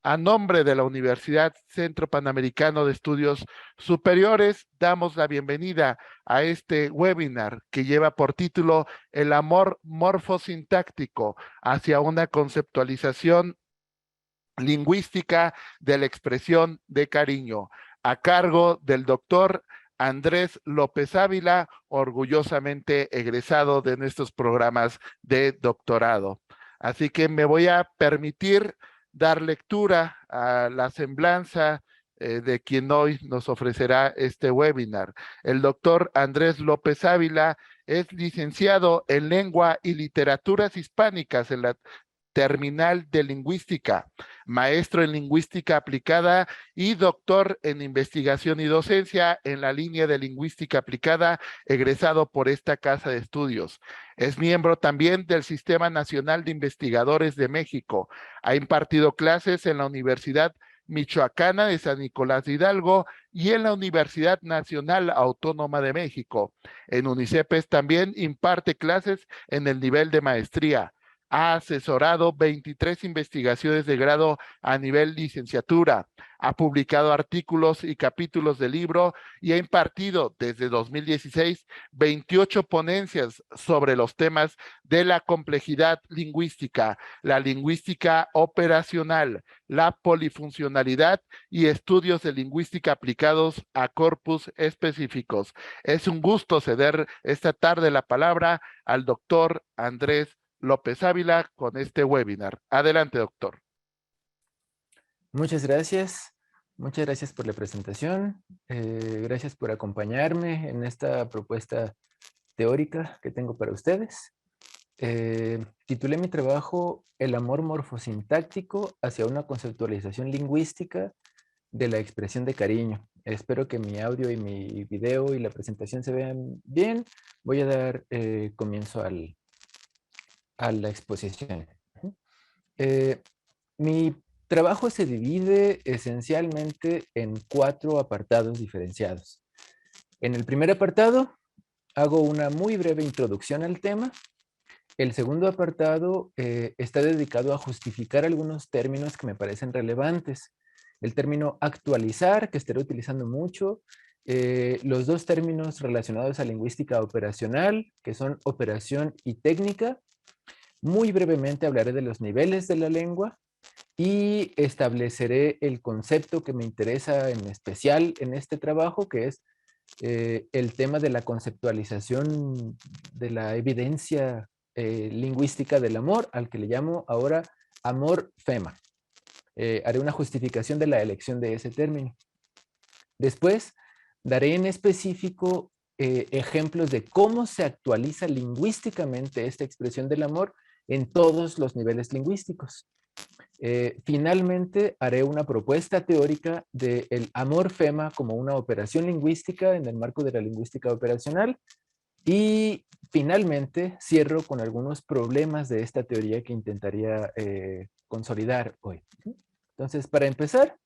A nombre de la Universidad Centro Panamericano de Estudios Superiores, damos la bienvenida a este webinar que lleva por título El amor morfosintáctico hacia una conceptualización lingüística de la expresión de cariño, a cargo del doctor Andrés López Ávila, orgullosamente egresado de nuestros programas de doctorado. Así que me voy a permitir dar lectura a la semblanza de quien hoy nos ofrecerá este webinar. El doctor Andrés López Ávila es licenciado en Lengua y Literaturas Hispánicas en la Terminal de Lingüística, maestro en Lingüística Aplicada y doctor en Investigación y Docencia en la línea de Lingüística Aplicada, egresado por esta casa de estudios. Es miembro también del Sistema Nacional de Investigadores de México. Ha impartido clases en la Universidad Michoacana de San Nicolás de Hidalgo y en la Universidad Nacional Autónoma de México. En UNICEPES también imparte clases en el nivel de maestría. Ha asesorado 23 investigaciones de grado a nivel licenciatura, ha publicado artículos y capítulos de libro y ha impartido desde 2016 28 ponencias sobre los temas de la complejidad lingüística, la lingüística operacional, la polifuncionalidad y estudios de lingüística aplicados a corpus específicos. Es un gusto ceder esta tarde la palabra al doctor Andrés López Ávila con este webinar. Adelante, doctor. Muchas gracias. Muchas gracias por la presentación. Gracias por acompañarme en esta propuesta teórica que tengo para ustedes. Titulé mi trabajo El amor morfosintáctico hacia una conceptualización lingüística de la expresión de cariño. Espero que mi audio y mi video y la presentación se vean bien. Voy a dar comienzo a la exposición. Mi trabajo se divide esencialmente en 4 apartados diferenciados. En el primer apartado hago una muy breve introducción al tema. El segundo apartado está dedicado a justificar algunos términos que me parecen relevantes. El término actualizar, que estaré utilizando mucho, los 2 términos relacionados a lingüística operacional, que son operación y técnica. Muy brevemente hablaré de los niveles de la lengua y estableceré el concepto que me interesa en especial en este trabajo, que es el tema de la conceptualización de la evidencia lingüística del amor, al que le llamo ahora amor-fema. Haré una justificación de la elección de ese término. Después, daré en específico ejemplos de cómo se actualiza lingüísticamente esta expresión del amor en todos los niveles lingüísticos. Finalmente, haré una propuesta teórica del amor-fema como una operación lingüística en el marco de la lingüística operacional. Y finalmente, cierro con algunos problemas de esta teoría que intentaría consolidar hoy. Entonces, para empezar,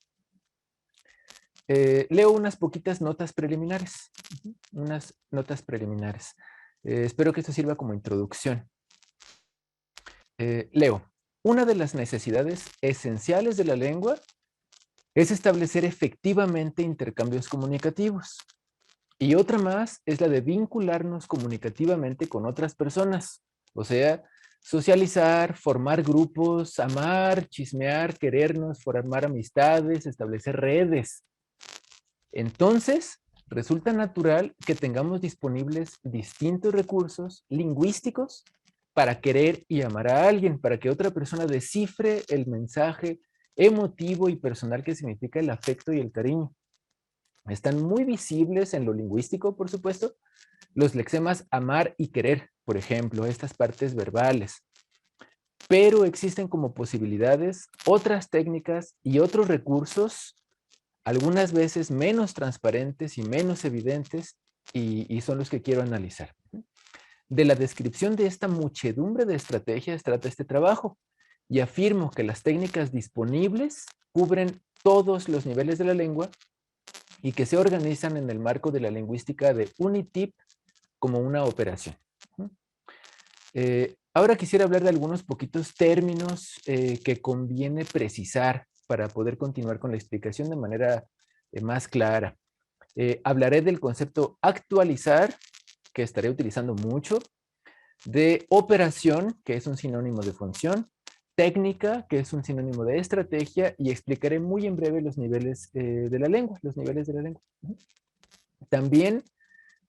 leo unas poquitas notas preliminares. Unas notas preliminares. Espero que esto sirva como introducción. Leo. Una de las necesidades esenciales de la lengua es establecer efectivamente intercambios comunicativos. Y otra más es la de vincularnos comunicativamente con otras personas. O sea, socializar, formar grupos, amar, chismear, querernos, formar amistades, establecer redes. Entonces, resulta natural que tengamos disponibles distintos recursos lingüísticos para querer y amar a alguien, para que otra persona descifre el mensaje emotivo y personal que significa el afecto y el cariño. Están muy visibles en lo lingüístico, por supuesto, los lexemas amar y querer, por ejemplo, estas partes verbales. Pero existen como posibilidades otras técnicas y otros recursos, algunas veces menos transparentes y menos evidentes, y son los que quiero analizar. De la descripción de esta muchedumbre de estrategias trata este trabajo, y afirmo que las técnicas disponibles cubren todos los niveles de la lengua y que se organizan en el marco de la lingüística de Unitip como una operación. Ahora quisiera hablar de algunos poquitos términos que conviene precisar para poder continuar con la explicación de manera más clara. Hablaré del concepto actualizar, que estaré utilizando mucho, de operación, que es un sinónimo de función, técnica, que es un sinónimo de estrategia, y explicaré muy en breve los niveles de la lengua, los niveles de la lengua. También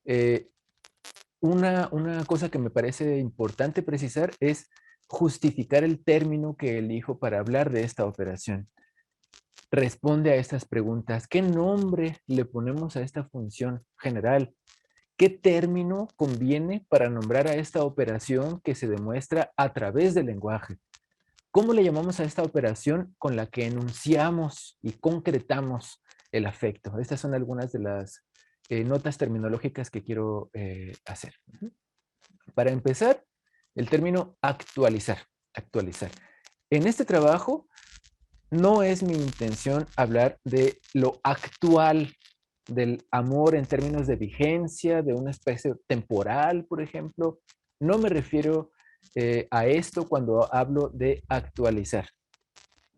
eh, una cosa que me parece importante precisar es justificar el término que elijo para hablar de esta operación. Responde a estas preguntas. ¿Qué nombre le ponemos a esta función general? ¿Qué término conviene para nombrar a esta operación que se demuestra a través del lenguaje? ¿Cómo le llamamos a esta operación con la que enunciamos y concretamos el afecto? Estas son algunas de las notas terminológicas que quiero hacer. Para empezar, el término actualizar. Actualizar. En este trabajo no es mi intención hablar de lo actual del amor en términos de vigencia, de una especie temporal, por ejemplo. No me refiero a esto cuando hablo de actualizar.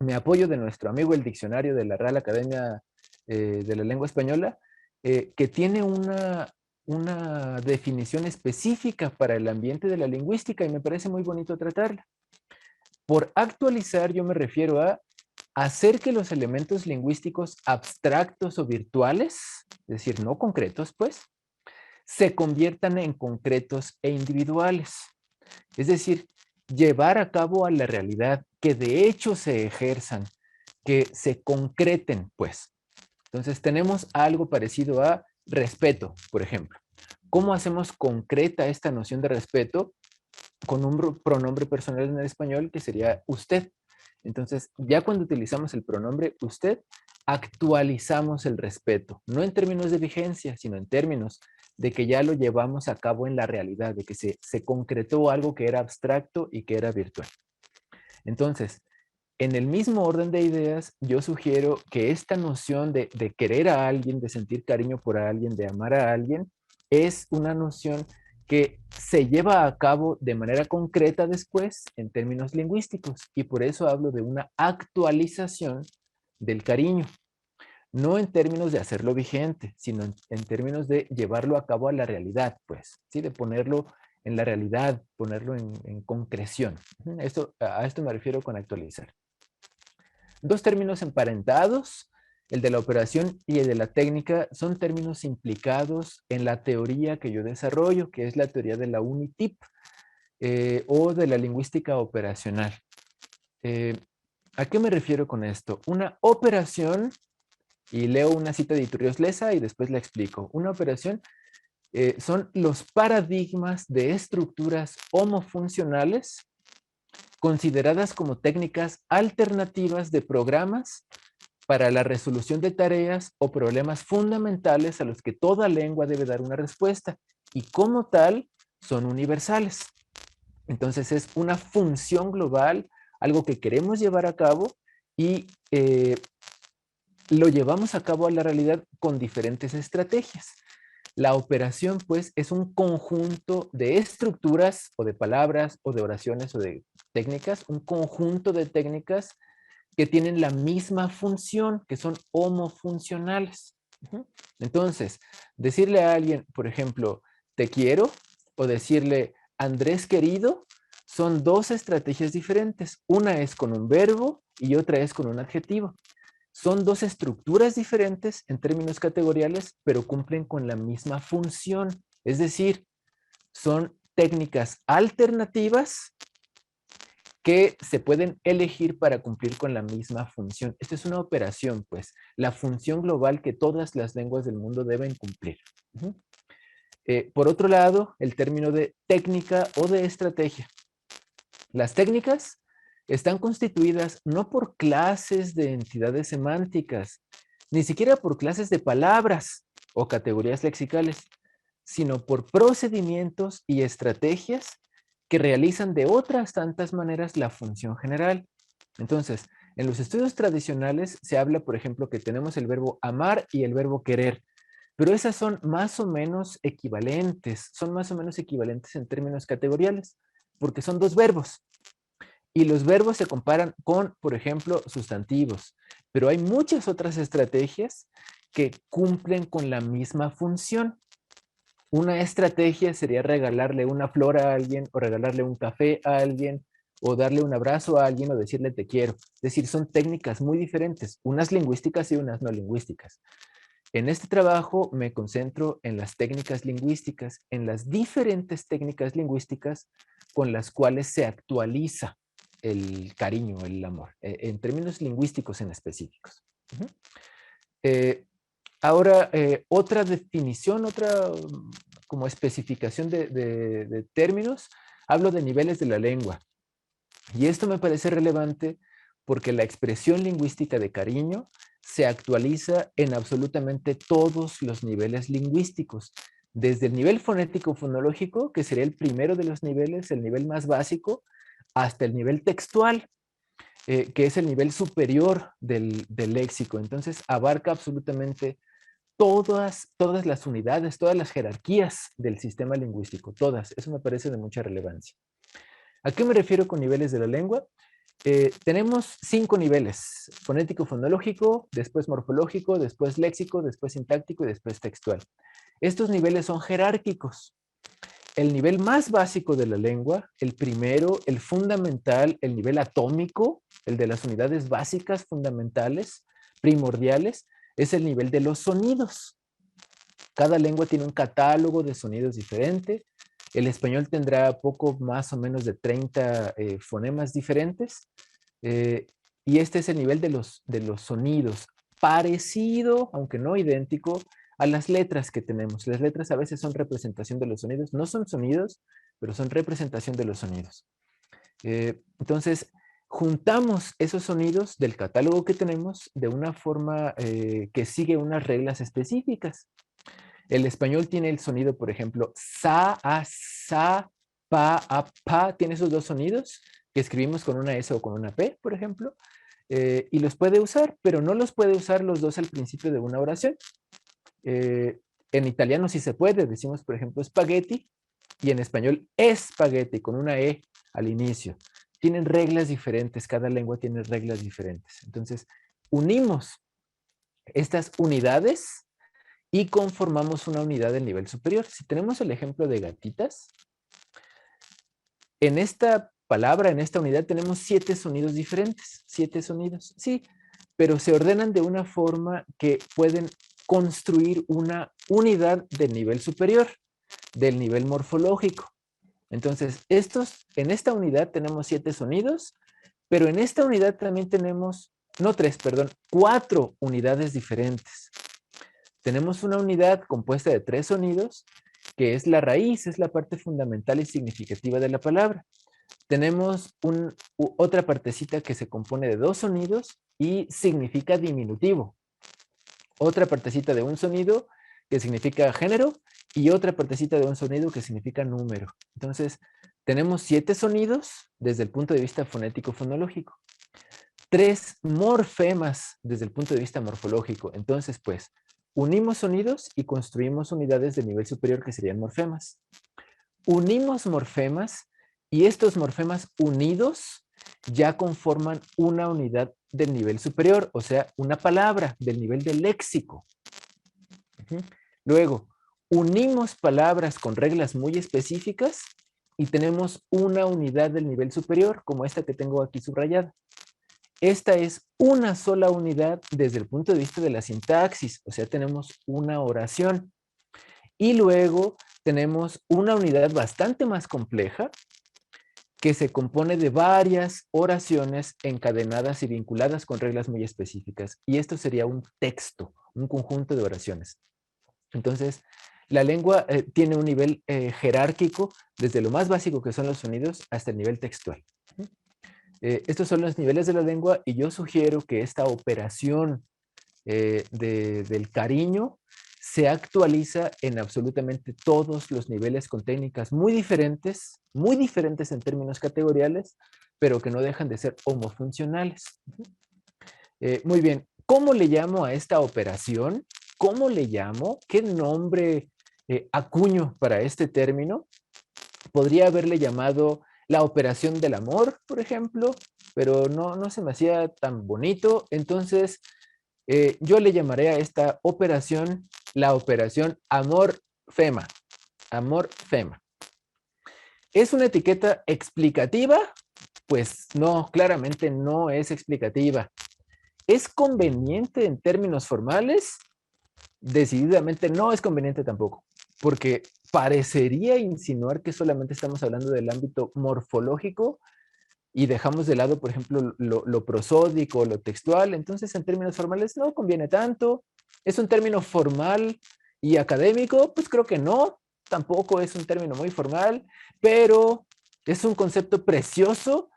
Me apoyo de nuestro amigo el diccionario de la Real Academia de la Lengua Española, que tiene una definición específica para el ambiente de la lingüística y me parece muy bonito tratarla. Por actualizar yo me refiero a hacer que los elementos lingüísticos abstractos o virtuales, es decir, no concretos, pues, se conviertan en concretos e individuales. Es decir, llevar a cabo a la realidad, que de hecho se ejerzan, que se concreten, pues. Entonces tenemos algo parecido a respeto, por ejemplo. ¿Cómo hacemos concreta esta noción de respeto? Con un pronombre personal en el español que sería usted. Entonces, ya cuando utilizamos el pronombre usted, actualizamos el respeto, no en términos de vigencia, sino en términos de que ya lo llevamos a cabo en la realidad, de que se concretó algo que era abstracto y que era virtual. Entonces, en el mismo orden de ideas, yo sugiero que esta noción de querer a alguien, de sentir cariño por alguien, de amar a alguien, es una noción que se lleva a cabo de manera concreta después en términos lingüísticos. Y por eso hablo de una actualización del cariño. No en términos de hacerlo vigente, sino en términos de llevarlo a cabo a la realidad, pues, ¿sí? De ponerlo en la realidad, ponerlo en concreción. A esto me refiero con actualizar. Dos términos emparentados, el de la operación y el de la técnica, son términos implicados en la teoría que yo desarrollo, que es la teoría de la UNITIP o de la lingüística operacional. ¿A qué me refiero con esto? Una operación, y leo una cita de Iturrios Leza y después la explico. Una operación son los paradigmas de estructuras homofuncionales consideradas como técnicas alternativas de programas para la resolución de tareas o problemas fundamentales a los que toda lengua debe dar una respuesta y como tal son universales. Entonces es una función global, algo que queremos llevar a cabo y lo llevamos a cabo a la realidad con diferentes estrategias. La operación, pues, es un conjunto de estructuras o de palabras o de oraciones o de técnicas, un conjunto de técnicas que tienen la misma función, que son homofuncionales. Entonces, decirle a alguien, por ejemplo, te quiero, o decirle Andrés querido, son dos estrategias diferentes. Una es con un verbo y otra es con un adjetivo. Son dos estructuras diferentes en términos categoriales, pero cumplen con la misma función. Es decir, son técnicas alternativas que se pueden elegir para cumplir con la misma función. Esta es una operación, pues, la función global que todas las lenguas del mundo deben cumplir. Por otro lado, el término de técnica o de estrategia. Las técnicas están constituidas no por clases de entidades semánticas, ni siquiera por clases de palabras o categorías lexicales, sino por procedimientos y estrategias que realizan de otras tantas maneras la función general. Entonces, en los estudios tradicionales se habla, por ejemplo, que tenemos el verbo amar y el verbo querer, pero esas son más o menos equivalentes en términos categoriales, porque son dos verbos. Y los verbos se comparan con, por ejemplo, sustantivos. Pero hay muchas otras estrategias que cumplen con la misma función. Una estrategia sería regalarle una flor a alguien, o regalarle un café a alguien, o darle un abrazo a alguien, o decirle te quiero. Es decir, son técnicas muy diferentes, unas lingüísticas y unas no lingüísticas. En este trabajo me concentro en las técnicas lingüísticas, en las diferentes técnicas lingüísticas con las cuales se actualiza el cariño, el amor, en términos lingüísticos en específicos. Eh, Ahora, otra definición, otra como especificación de términos, hablo de niveles de la lengua. Y esto me parece relevante porque la expresión lingüística de cariño se actualiza en absolutamente todos los niveles lingüísticos, desde el nivel fonético-fonológico, que sería el primero de los niveles, el nivel más básico, hasta el nivel textual, que es el nivel superior del léxico. Entonces, abarca absolutamente todas las unidades, todas las jerarquías del sistema lingüístico, todas. Eso me parece de mucha relevancia. ¿A qué me refiero con niveles de la lengua? Tenemos 5 niveles: fonético, fonológico, después morfológico, después léxico, después sintáctico y después textual. Estos niveles son jerárquicos. El nivel más básico de la lengua, el primero, el fundamental, el nivel atómico, el de las unidades básicas, fundamentales, primordiales, es el nivel de los sonidos. Cada lengua tiene un catálogo de sonidos diferente. El español tendrá poco más o menos de 30 fonemas diferentes. Y este es el nivel de los sonidos, parecido, aunque no idéntico, a las letras que tenemos. Las letras a veces son representación de los sonidos. No son sonidos, pero son representación de los sonidos. Entonces, juntamos esos sonidos del catálogo que tenemos de una forma que sigue unas reglas específicas. El español tiene el sonido, por ejemplo, sa, a, sa, pa, a, pa. Tiene esos dos sonidos que escribimos con una S o con una P, por ejemplo. Y los puede usar, pero no los puede usar los dos al principio de una oración. En italiano sí se puede. Decimos, por ejemplo, spaghetti, y en español espagueti, con una E al inicio. Tienen reglas diferentes. Cada lengua tiene reglas diferentes. Entonces, unimos estas unidades y conformamos una unidad del nivel superior. Si tenemos el ejemplo de gatitas, en esta palabra, en esta unidad, tenemos 7 sonidos diferentes. 7 sonidos, sí, pero se ordenan de una forma que pueden construir una unidad del nivel superior, del nivel morfológico. Entonces, en esta unidad tenemos 7 sonidos, pero en esta unidad también tenemos, no 3, perdón, 4 unidades diferentes. Tenemos una unidad compuesta de 3 sonidos, que es la raíz, es la parte fundamental y significativa de la palabra. Tenemos otra partecita que se compone de 2 sonidos y significa diminutivo. Otra partecita de un sonido que significa género y otra partecita de un sonido que significa número. Entonces, tenemos 7 sonidos desde el punto de vista fonético-fonológico. 3 morfemas desde el punto de vista morfológico. Entonces, pues, unimos sonidos y construimos unidades de nivel superior que serían morfemas. Unimos morfemas y estos morfemas unidos ya conforman una unidad del nivel superior, o sea, una palabra del nivel del léxico. Luego, unimos palabras con reglas muy específicas y tenemos una unidad del nivel superior, como esta que tengo aquí subrayada. Esta es una sola unidad desde el punto de vista de la sintaxis, o sea, tenemos una oración. Y luego tenemos una unidad bastante más compleja que se compone de varias oraciones encadenadas y vinculadas con reglas muy específicas. Y esto sería un texto, un conjunto de oraciones. Entonces, la lengua tiene un nivel jerárquico desde lo más básico que son los sonidos hasta el nivel textual. Estos son los niveles de la lengua y yo sugiero que esta operación del cariño se actualiza en absolutamente todos los niveles con técnicas muy diferentes en términos categoriales, pero que no dejan de ser homofuncionales. Muy bien, ¿cómo le llamo a esta operación? ¿Cómo le llamo? ¿Qué nombre acuño para este término? Podría haberle llamado la operación del amor, por ejemplo, pero no se me hacía tan bonito. Entonces, yo le llamaré a esta operación la operación amor-fema. Amor-fema. ¿Es una etiqueta explicativa? Pues no, claramente no es explicativa. ¿Es conveniente en términos formales? Decididamente no es conveniente tampoco, porque parecería insinuar que solamente estamos hablando del ámbito morfológico y dejamos de lado, por ejemplo, lo prosódico, lo textual. Entonces, en términos formales no conviene tanto. ¿Es un término formal y académico? Pues creo que no. Tampoco es un término muy formal, pero es un concepto precioso.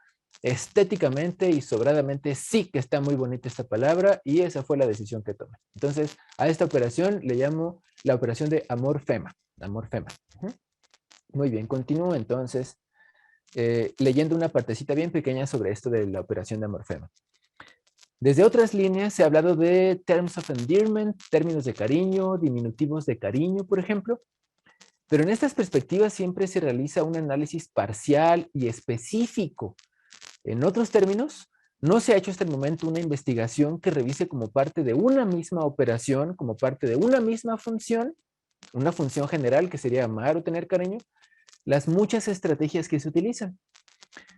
Estéticamente y sobradamente sí que está muy bonita esta palabra y esa fue la decisión que tomé. Entonces, a esta operación le llamo la operación de amor-fema. Amor-fema. Muy bien, continúo entonces leyendo una partecita bien pequeña sobre esto de la operación de amor-fema. Desde otras líneas se ha hablado de terms of endearment, términos de cariño, diminutivos de cariño, por ejemplo, pero en estas perspectivas siempre se realiza un análisis parcial y específico. En otros términos, no se ha hecho hasta el momento una investigación que revise como parte de una misma operación, como parte de una misma función, una función general que sería amar o tener cariño, las muchas estrategias que se utilizan.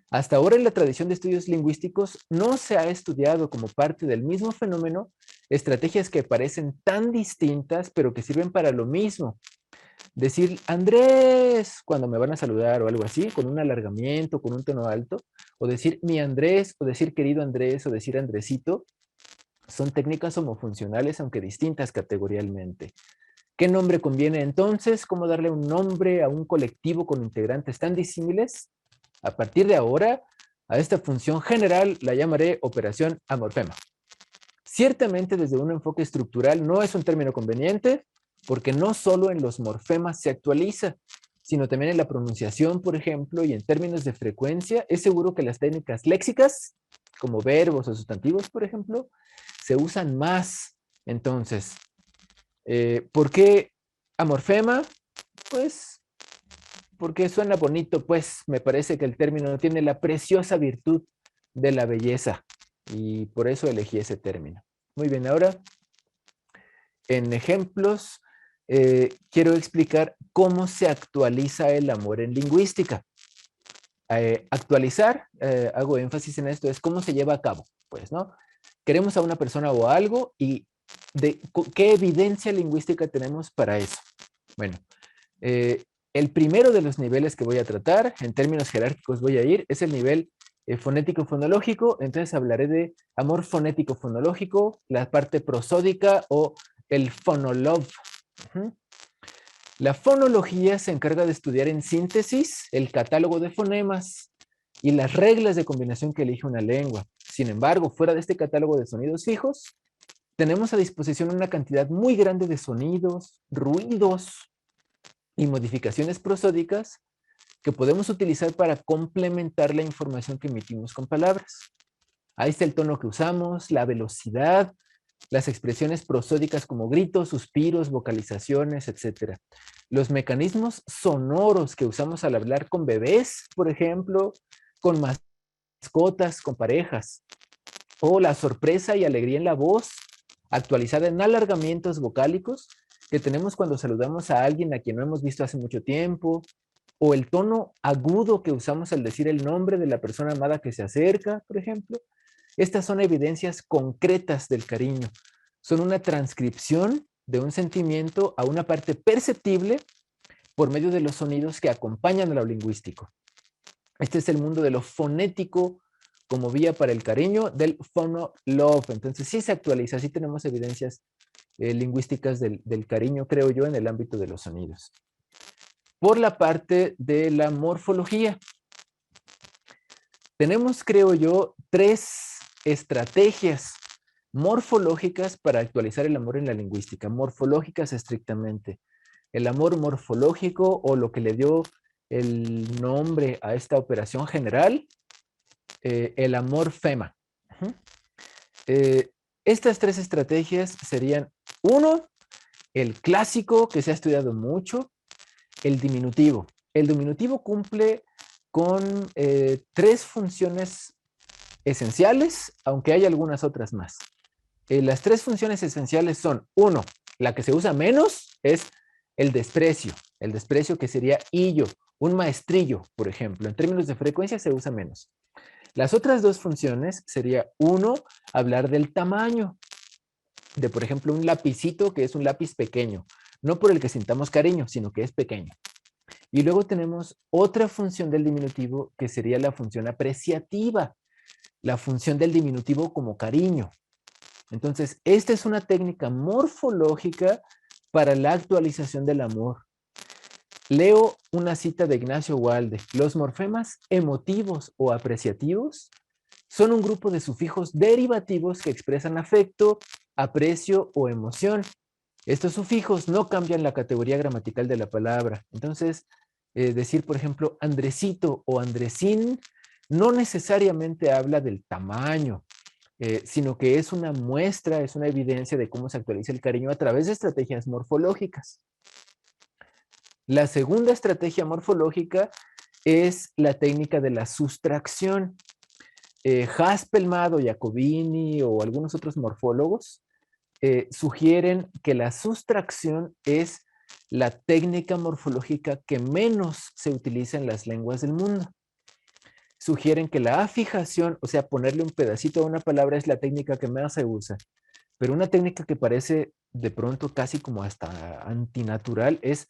Hasta ahora en la tradición de estudios lingüísticos no se ha estudiado como parte del mismo fenómeno estrategias que parecen tan distintas pero que sirven para lo mismo. Decir Andrés cuando me van a saludar o algo así, con un alargamiento, con un tono alto, o decir mi Andrés, o decir querido Andrés, o decir Andresito, son técnicas homofuncionales aunque distintas categorialmente. ¿Qué nombre conviene entonces? ¿Cómo darle un nombre a un colectivo con integrantes tan disímiles? A partir de ahora, a esta función general la llamaré operación amorfema. Ciertamente desde un enfoque estructural no es un término conveniente, porque no solo en los morfemas se actualiza, sino también en la pronunciación, por ejemplo, y en términos de frecuencia, es seguro que las técnicas léxicas, como verbos o sustantivos, por ejemplo, se usan más. Entonces, ¿por qué amorfema? Pues porque suena bonito, pues me parece que el término tiene la preciosa virtud de la belleza y por eso elegí ese término. Muy bien, ahora en ejemplos quiero explicar cómo se actualiza el amor en lingüística. Actualizar, hago énfasis en esto, es cómo se lleva a cabo, pues, ¿no? Queremos a una persona o algo y ¿qué evidencia lingüística tenemos para eso? Bueno, el primero de los niveles que voy a tratar, en términos jerárquicos voy a ir, es el nivel fonético-fonológico. Entonces hablaré de amor fonético-fonológico, la parte prosódica o el fonolov. La fonología se encarga de estudiar en síntesis el catálogo de fonemas y las reglas de combinación que elige una lengua. Sin embargo, fuera de este catálogo de sonidos fijos, tenemos a disposición una cantidad muy grande de sonidos, ruidos y modificaciones prosódicas que podemos utilizar para complementar la información que emitimos con palabras. Ahí está el tono que usamos, la velocidad, las expresiones prosódicas como gritos, suspiros, vocalizaciones, etc. Los mecanismos sonoros que usamos al hablar con bebés, por ejemplo, con mascotas, con parejas, o la sorpresa y alegría en la voz, actualizada en alargamientos vocálicos que tenemos cuando saludamos a alguien a quien no hemos visto hace mucho tiempo, o el tono agudo que usamos al decir el nombre de la persona amada que se acerca, por ejemplo. Estas son evidencias concretas del cariño. Son una transcripción de un sentimiento a una parte perceptible por medio de los sonidos que acompañan a lo lingüístico. Este es el mundo de lo fonético como vía para el cariño, del fonolov. Entonces sí se actualiza, sí tenemos evidencias lingüísticas del cariño, creo yo, en el ámbito de los sonidos. Por la parte de la morfología, tenemos, creo yo, 3 estrategias morfológicas para actualizar el amor en la lingüística, morfológicas estrictamente. El amor morfológico o lo que le dio el nombre a esta operación general, el amor fema. Estas 3 estrategias serían, 1, el clásico que se ha estudiado mucho, el diminutivo. El diminutivo cumple con 3 funciones esenciales, aunque hay algunas otras más. Las 3 funciones esenciales son, 1, la que se usa menos es el desprecio que sería illo, un maestrillo, por ejemplo. En términos de frecuencia se usa menos. Las otras 2 funciones sería, 1, hablar del tamaño, de por ejemplo un lapicito que es un lápiz pequeño, no por el que sintamos cariño, sino que es pequeño. Y luego tenemos otra función del diminutivo que sería la función apreciativa, la función del diminutivo como cariño. Entonces, esta es una técnica morfológica para la actualización del amor. Leo una cita de Ignacio Walde. Los morfemas emotivos o apreciativos son un grupo de sufijos derivativos que expresan afecto, aprecio o emoción. Estos sufijos no cambian la categoría gramatical de la palabra. Entonces, decir, por ejemplo, Andresito o Andresín no necesariamente habla del tamaño, sino que es una muestra, es una evidencia de cómo se actualiza el cariño a través de estrategias morfológicas. La segunda estrategia morfológica es la técnica de la sustracción. Haspelmad o Jacobini o algunos otros morfólogos sugieren que la sustracción es la técnica morfológica que menos se utiliza en las lenguas del mundo. Sugieren que la afijación, o sea, ponerle un pedacito a una palabra es la técnica que más se usa, pero una técnica que parece de pronto casi como hasta antinatural es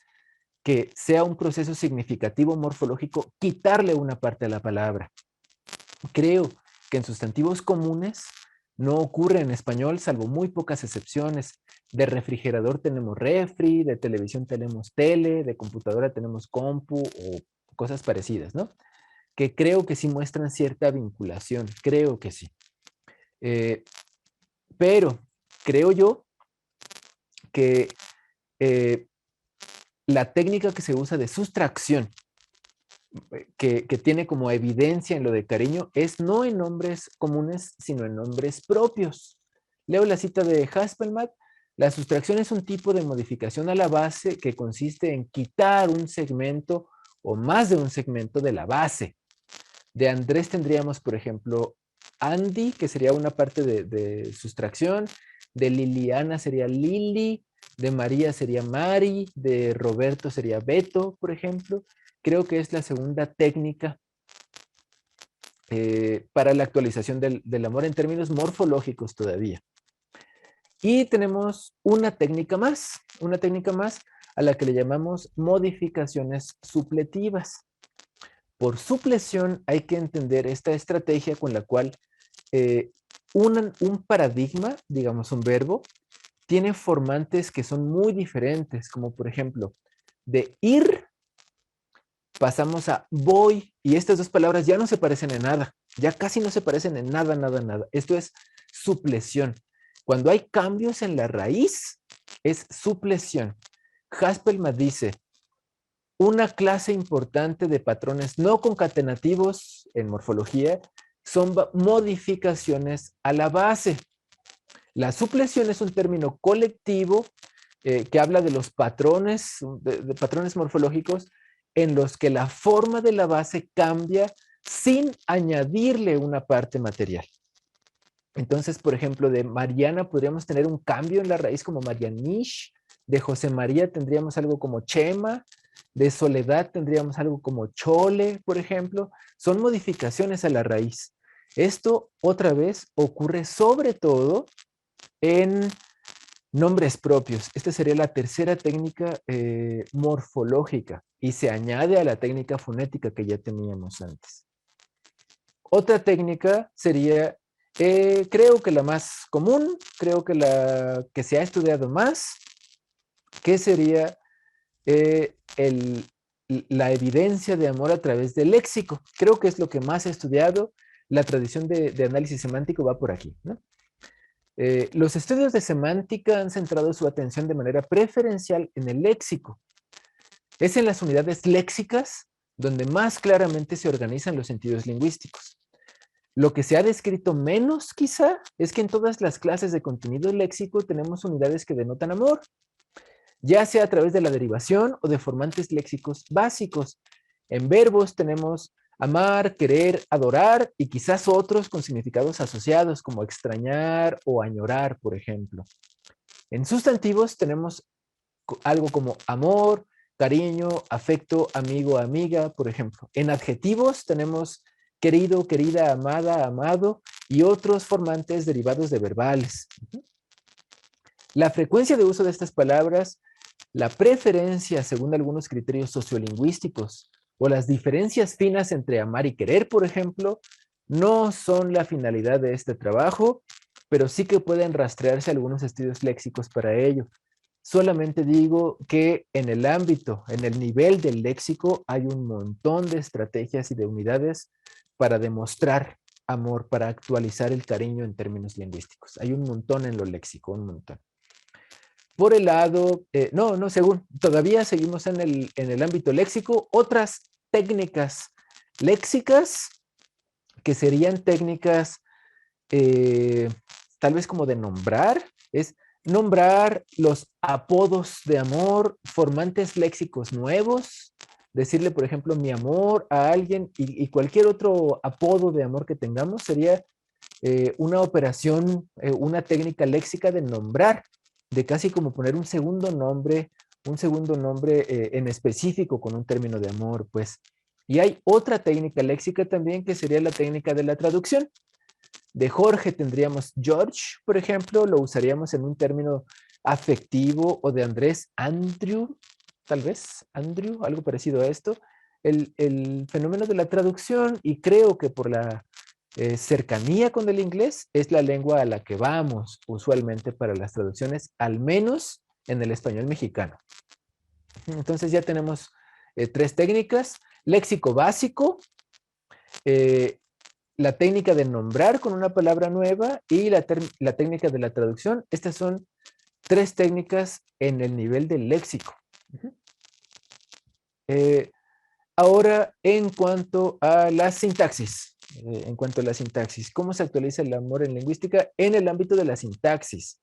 que sea un proceso significativo morfológico quitarle una parte a la palabra. Creo que en sustantivos comunes no ocurre en español, salvo muy pocas excepciones. De refrigerador tenemos refri, de televisión tenemos tele, de computadora tenemos compu o cosas parecidas, ¿no? Que creo que sí muestran cierta vinculación, creo que sí. Pero creo yo que la técnica que se usa de sustracción, que tiene como evidencia en lo de cariño, es no en nombres comunes, sino en nombres propios. Leo la cita de Haspelmad. La sustracción es un tipo de modificación a la base que consiste en quitar un segmento o más de un segmento de la base. De Andrés tendríamos, por ejemplo, Andy, que sería una parte de sustracción. De Liliana sería Lili. De María sería Mari. De Roberto sería Beto, por ejemplo. Creo que es la segunda técnica para la actualización del amor en términos morfológicos todavía. Y tenemos una técnica más a la que le llamamos modificaciones supletivas. Por supleción hay que entender esta estrategia con la cual un paradigma, digamos un verbo, tiene formantes que son muy diferentes, como por ejemplo, de ir pasamos a voy, y estas 2 palabras ya no se parecen en nada, ya casi no se parecen en nada, nada, nada. Esto es supleción. Cuando hay cambios en la raíz, es supleción. Haspelmad dice, una clase importante de patrones no concatenativos en morfología son modificaciones a la base. La supleción es un término colectivo que habla de los patrones, de patrones morfológicos en los que la forma de la base cambia sin añadirle una parte material. Entonces, por ejemplo, de Mariana podríamos tener un cambio en la raíz como Marianish, de José María tendríamos algo como Chema, de Soledad tendríamos algo como Chole, por ejemplo. Son modificaciones a la raíz. Esto, otra vez, ocurre sobre todo en nombres propios. Esta sería la tercera técnica morfológica y se añade a la técnica fonética que ya teníamos antes. Otra técnica sería, creo que la más común, creo que la que se ha estudiado más, que sería la evidencia de amor a través del léxico. Creo que es lo que más he estudiado. La tradición de análisis semántico va por aquí, ¿no? Los estudios de semántica han centrado su atención de manera preferencial en el léxico. Es en las unidades léxicas donde más claramente se organizan los sentidos lingüísticos. Lo que se ha descrito menos, quizá, es que en todas las clases de contenido léxico tenemos unidades que denotan amor, ya sea a través de la derivación o de formantes léxicos básicos. En verbos tenemos Amar, querer, adorar y quizás otros con significados asociados como extrañar o añorar, por ejemplo. En sustantivos tenemos algo como amor, cariño, afecto, amigo, amiga, por ejemplo. En adjetivos tenemos querido, querida, amada, amado y otros formantes derivados de verbales. La frecuencia de uso de estas palabras, la preferencia según algunos criterios sociolingüísticos o las diferencias finas entre amar y querer, por ejemplo, no son la finalidad de este trabajo, pero sí que pueden rastrearse algunos estudios léxicos para ello. Solamente digo que en el ámbito, en el nivel del léxico, hay un montón de estrategias y de unidades para demostrar amor, para actualizar el cariño en términos lingüísticos. Hay un montón en lo léxico, un montón. Por el lado, según, todavía seguimos en el ámbito léxico, otras técnicas léxicas que serían técnicas tal vez como de nombrar, es nombrar los apodos de amor, formantes léxicos nuevos, decirle, por ejemplo, mi amor a alguien y cualquier otro apodo de amor que tengamos sería una operación, una técnica léxica de nombrar, de casi como poner un segundo nombre en específico con un término de amor, pues. Y hay otra técnica léxica también que sería la técnica de la traducción. De Jorge tendríamos George, por ejemplo, lo usaríamos en un término afectivo, o de Andrés, Andrew, tal vez, Andrew, algo parecido a esto. El fenómeno de la traducción, y creo que por la cercanía con el inglés, es la lengua a la que vamos usualmente para las traducciones, al menos en el español mexicano. Entonces ya tenemos tres técnicas: léxico básico, la técnica de nombrar con una palabra nueva y la técnica de la traducción. Estas son tres técnicas en el nivel del léxico. Ahora, en cuanto a la sintaxis, ¿cómo se actualiza el amor en lingüística en el ámbito de la sintaxis?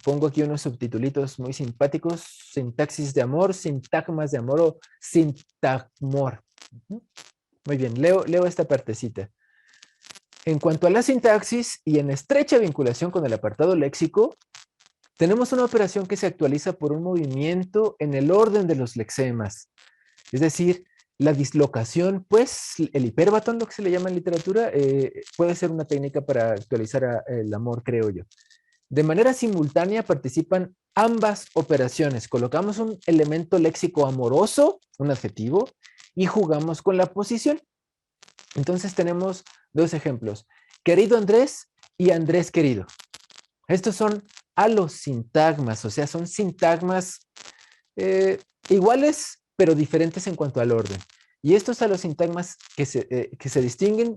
Pongo aquí unos subtitulitos muy simpáticos: sintaxis de amor, sintagmas de amor o sintagmor. Muy bien, leo esta partecita. En cuanto a la sintaxis y en estrecha vinculación con el apartado léxico, tenemos una operación que se actualiza por un movimiento en el orden de los lexemas. Es decir, la dislocación, pues el hiperbatón, lo que se le llama en literatura, puede ser una técnica para actualizar el amor, creo yo. De manera simultánea participan ambas operaciones. Colocamos un elemento léxico amoroso, un adjetivo, y jugamos con la posición. Entonces tenemos dos ejemplos: querido Andrés y Andrés querido. Estos son alosintagmas, o sea, son sintagmas iguales, pero diferentes en cuanto al orden. Y estos alosintagmas que se distinguen,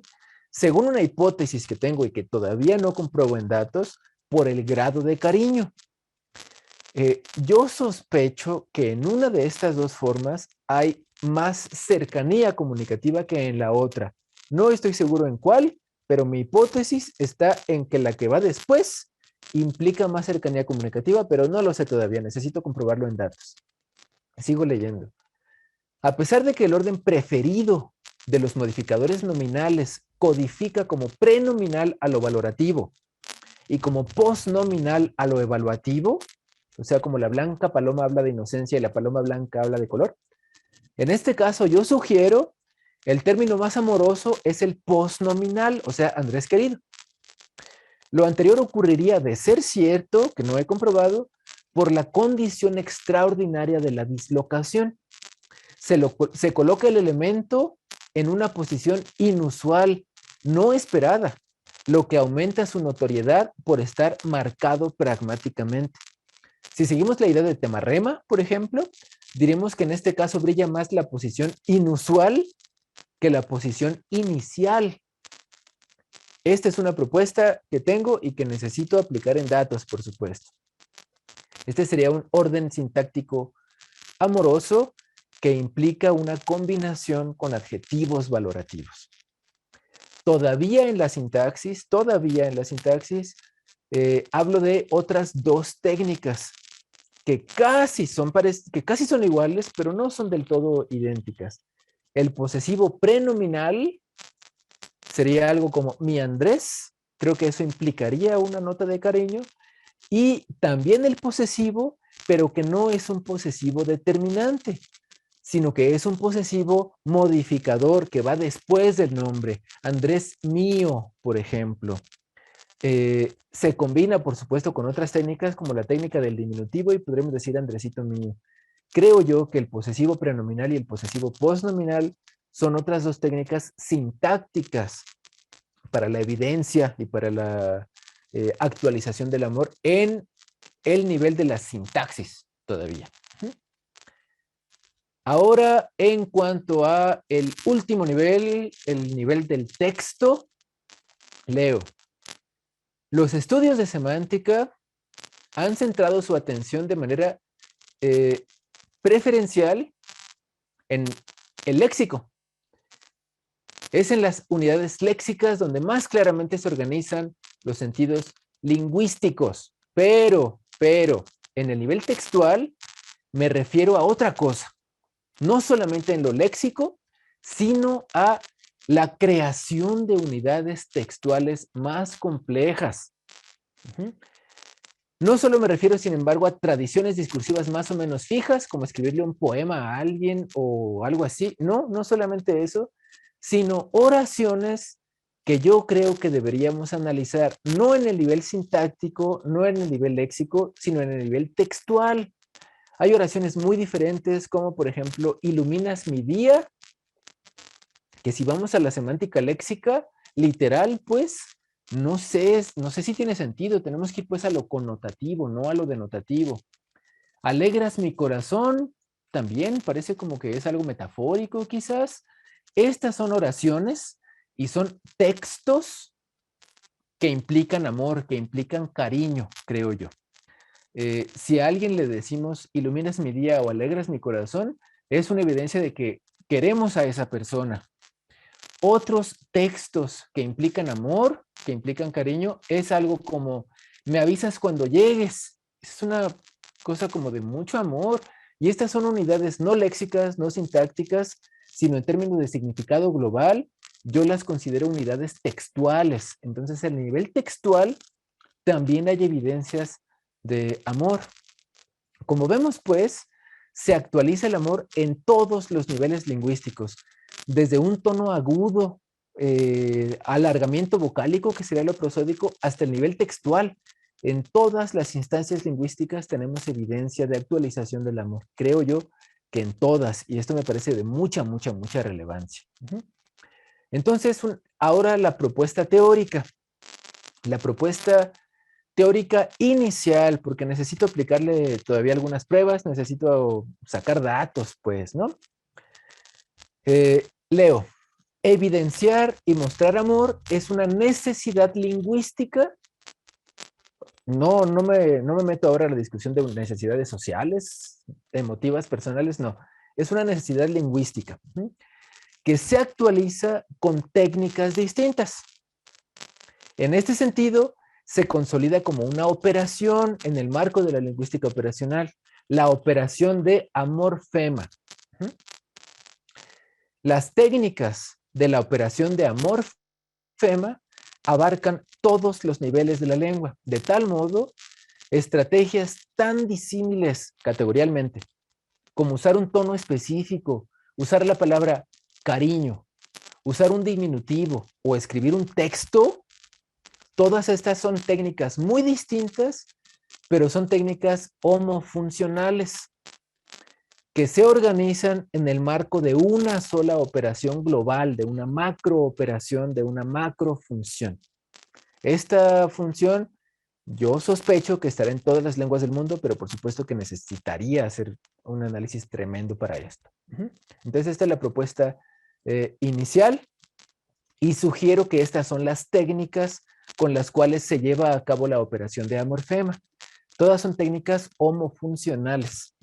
según una hipótesis que tengo y que todavía no compruebo en datos, por el grado de cariño. Yo sospecho que en una de estas dos formas hay más cercanía comunicativa que en la otra. No estoy seguro en cuál, pero mi hipótesis está en que la que va después implica más cercanía comunicativa, pero no lo sé todavía, necesito comprobarlo en datos. Sigo leyendo. A pesar de que el orden preferido de los modificadores nominales codifica como prenominal a lo valorativo y como postnominal a lo evaluativo, o sea, como la blanca paloma habla de inocencia y la paloma blanca habla de color, en este caso yo sugiero el término más amoroso es el postnominal, o sea, Andrés querido. Lo anterior ocurriría, de ser cierto, que no he comprobado, por la condición extraordinaria de la dislocación. Se coloca el elemento en una posición inusual, no esperada, lo que aumenta su notoriedad por estar marcado pragmáticamente. Si seguimos la idea de temarrema, por ejemplo, diremos que en este caso brilla más la posición inusual que la posición inicial. Esta es una propuesta que tengo y que necesito aplicar en datos, por supuesto. Este sería un orden sintáctico amoroso que implica una combinación con adjetivos valorativos. Todavía en la sintaxis, hablo de otras dos técnicas que casi son iguales, pero no son del todo idénticas. El posesivo prenominal sería algo como mi Andrés. Creo que eso implicaría una nota de cariño. Y también el posesivo, pero que no es un posesivo determinante, sino que es un posesivo modificador que va después del nombre. Andrés mío, por ejemplo. Se combina, por supuesto, con otras técnicas como la técnica del diminutivo y podremos decir Andresito mío. Creo yo que el posesivo prenominal y el posesivo postnominal son otras dos técnicas sintácticas para la evidencia y para la actualización del amor en el nivel de la sintaxis todavía. Ahora, en cuanto a el último nivel, el nivel del texto, leo. Los estudios de semántica han centrado su atención de manera preferencial en el léxico. Es en las unidades léxicas donde más claramente se organizan los sentidos lingüísticos. Pero, en el nivel textual me refiero a otra cosa. No solamente en lo léxico, sino a la creación de unidades textuales más complejas. No solo me refiero, sin embargo, a tradiciones discursivas más o menos fijas, como escribirle un poema a alguien o algo así. No, no solamente eso, sino oraciones que yo creo que deberíamos analizar, no en el nivel sintáctico, no en el nivel léxico, sino en el nivel textual. Hay oraciones muy diferentes, como por ejemplo, iluminas mi día, que si vamos a la semántica léxica, literal, pues, no sé si tiene sentido. Tenemos que ir pues a lo connotativo, no a lo denotativo. Alegras mi corazón, también parece como que es algo metafórico quizás. Estas son oraciones y son textos que implican amor, que implican cariño, creo yo. Si a alguien le decimos iluminas mi día o alegras mi corazón, es una evidencia de que queremos a esa persona. Otros textos que implican amor, que implican cariño, es algo como me avisas cuando llegues. Es una cosa como de mucho amor. Y estas son unidades no léxicas, no sintácticas, sino en términos de significado global, yo las considero unidades textuales. Entonces, en el nivel textual también hay evidencias de amor. Como vemos, pues, se actualiza el amor en todos los niveles lingüísticos, desde un tono agudo, alargamiento vocálico, que sería lo prosódico, hasta el nivel textual. En todas las instancias lingüísticas tenemos evidencia de actualización del amor. Creo yo que en todas, y esto me parece de mucha, mucha, mucha relevancia. Entonces, ahora la propuesta teórica. La propuesta teórica inicial, porque necesito aplicarle todavía algunas pruebas, necesito sacar datos, pues, ¿no? Leo, evidenciar y mostrar amor es una necesidad lingüística. No me meto ahora en la discusión de necesidades sociales, emotivas, personales, no. Es una necesidad lingüística que se actualiza con técnicas distintas. En este sentido, se consolida como una operación en el marco de la lingüística operacional, la operación de amor-fema. Las técnicas de la operación de amor-fema abarcan todos los niveles de la lengua, de tal modo, estrategias tan disímiles categorialmente, como usar un tono específico, usar la palabra cariño, usar un diminutivo o escribir un texto. Todas estas son técnicas muy distintas, pero son técnicas homofuncionales que se organizan en el marco de una sola operación global, de una macrooperación, de una macrofunción. Esta función, yo sospecho que estará en todas las lenguas del mundo, pero por supuesto que necesitaría hacer un análisis tremendo para esto. Entonces, esta es la propuesta inicial y sugiero que estas son las técnicas con las cuales se lleva a cabo la operación de amor-fema. Todas son técnicas homofuncionales.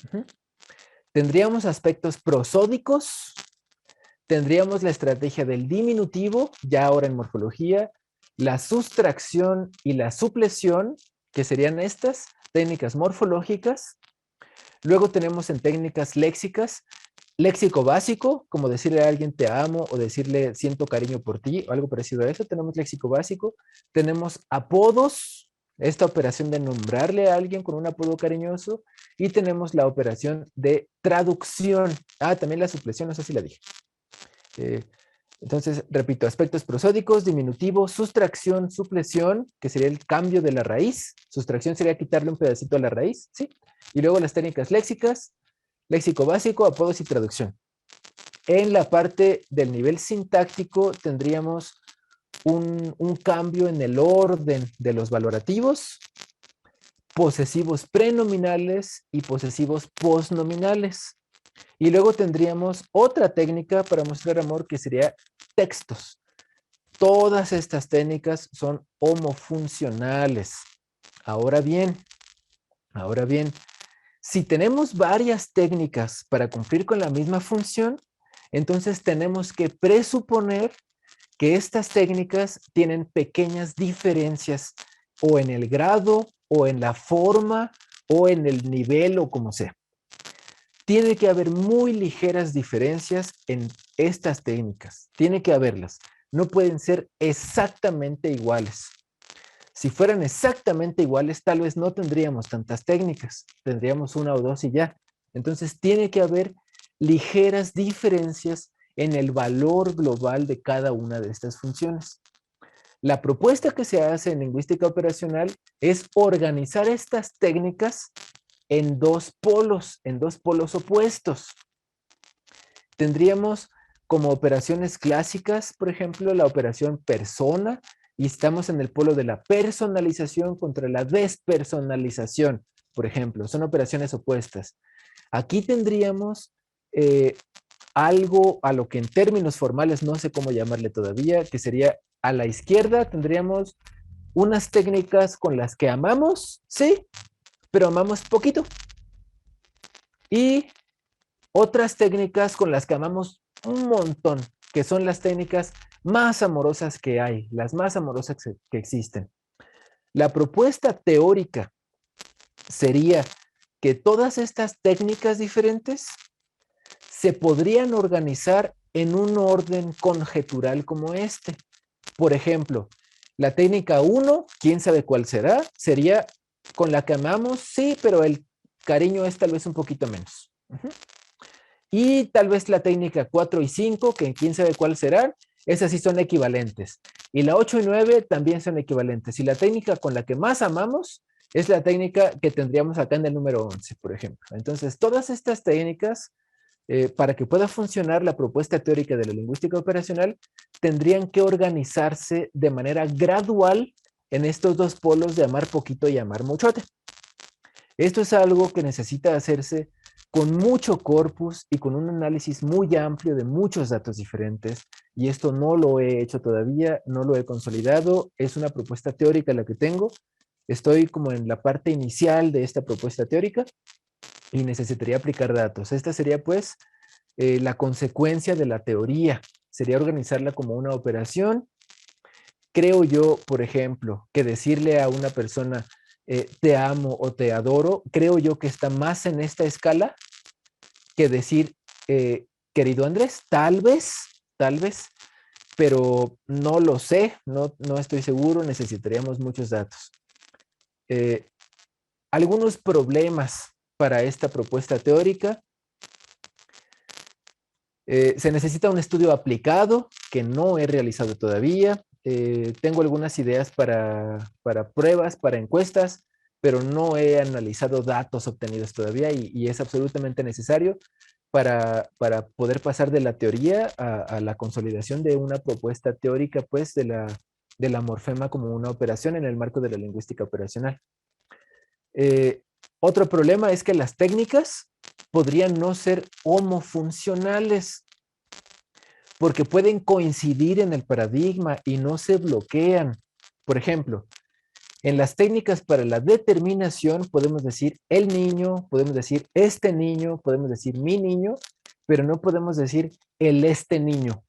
Tendríamos aspectos prosódicos, tendríamos la estrategia del diminutivo, ya ahora en morfología, la sustracción y la suplesión, que serían estas técnicas morfológicas. Luego tenemos en técnicas léxicas léxico básico, como decirle a alguien te amo o decirle siento cariño por ti o algo parecido a eso. Tenemos léxico básico. Tenemos apodos, esta operación de nombrarle a alguien con un apodo cariñoso. Y tenemos la operación de traducción. Ah, también la supresión, no sé si la dije. Entonces, repito, aspectos prosódicos, diminutivo, sustracción, supresión, que sería el cambio de la raíz. Sustracción sería quitarle un pedacito a la raíz, ¿sí? Y luego las técnicas léxicas, léxico básico, apodos y traducción. En la parte del nivel sintáctico tendríamos un cambio en el orden de los valorativos, posesivos prenominales y posesivos postnominales. Y luego tendríamos otra técnica para mostrar amor que sería textos. Todas estas técnicas son homofuncionales. Ahora bien, si tenemos varias técnicas para cumplir con la misma función, entonces tenemos que presuponer que estas técnicas tienen pequeñas diferencias o en el grado o en la forma o en el nivel o como sea. Tiene que haber muy ligeras diferencias en estas técnicas. Tiene que haberlas. No pueden ser exactamente iguales. Si fueran exactamente iguales, tal vez no tendríamos tantas técnicas. Tendríamos una o dos y ya. Entonces, tiene que haber ligeras diferencias en el valor global de cada una de estas funciones. La propuesta que se hace en lingüística operacional es organizar estas técnicas en dos polos opuestos. Tendríamos como operaciones clásicas, por ejemplo, la operación persona, y estamos en el polo de la personalización contra la despersonalización, por ejemplo, son operaciones opuestas. Aquí tendríamos algo a lo que en términos formales no sé cómo llamarle todavía, que sería a la izquierda tendríamos unas técnicas con las que amamos, sí, pero amamos poquito. Y otras técnicas con las que amamos un montón, que son las técnicas más amorosas que hay, las más amorosas que existen. La propuesta teórica sería que todas estas técnicas diferentes se podrían organizar en un orden conjetural como este. Por ejemplo, la técnica 1, quién sabe cuál será, sería con la que amamos, sí, pero el cariño es tal vez un poquito menos. Y tal vez la técnica 4 y 5, que quién sabe cuál será, esas sí son equivalentes. Y la 8 y 9 también son equivalentes. Y la técnica con la que más amamos es la técnica que tendríamos acá en el número 11, por ejemplo. Entonces, todas estas técnicas, para que pueda funcionar la propuesta teórica de la lingüística operacional, tendrían que organizarse de manera gradual en estos dos polos de amar poquito y amar muchote. Esto es algo que necesita hacerse con mucho corpus y con un análisis muy amplio de muchos datos diferentes, y esto no lo he hecho todavía, no lo he consolidado, es una propuesta teórica la que tengo, estoy como en la parte inicial de esta propuesta teórica y necesitaría aplicar datos. Esta sería pues la consecuencia de la teoría, sería organizarla como una operación. Creo yo, por ejemplo, que decirle a una persona te amo o te adoro, creo yo que está más en esta escala que decir querido Andrés, tal vez, pero no lo sé, no estoy seguro, necesitaríamos muchos datos. Algunos problemas para esta propuesta teórica. Se necesita un estudio aplicado que no he realizado todavía. Tengo algunas ideas para pruebas, para encuestas, pero no he analizado datos obtenidos todavía y es absolutamente necesario para poder pasar de la teoría a la consolidación de una propuesta teórica, pues, de la morfema como una operación en el marco de la lingüística operacional. Otro problema es que las técnicas podrían no ser homofuncionales, porque pueden coincidir en el paradigma y no se bloquean. Por ejemplo, en las técnicas para la determinación podemos decir el niño, podemos decir este niño, podemos decir mi niño, pero no podemos decir el este niño.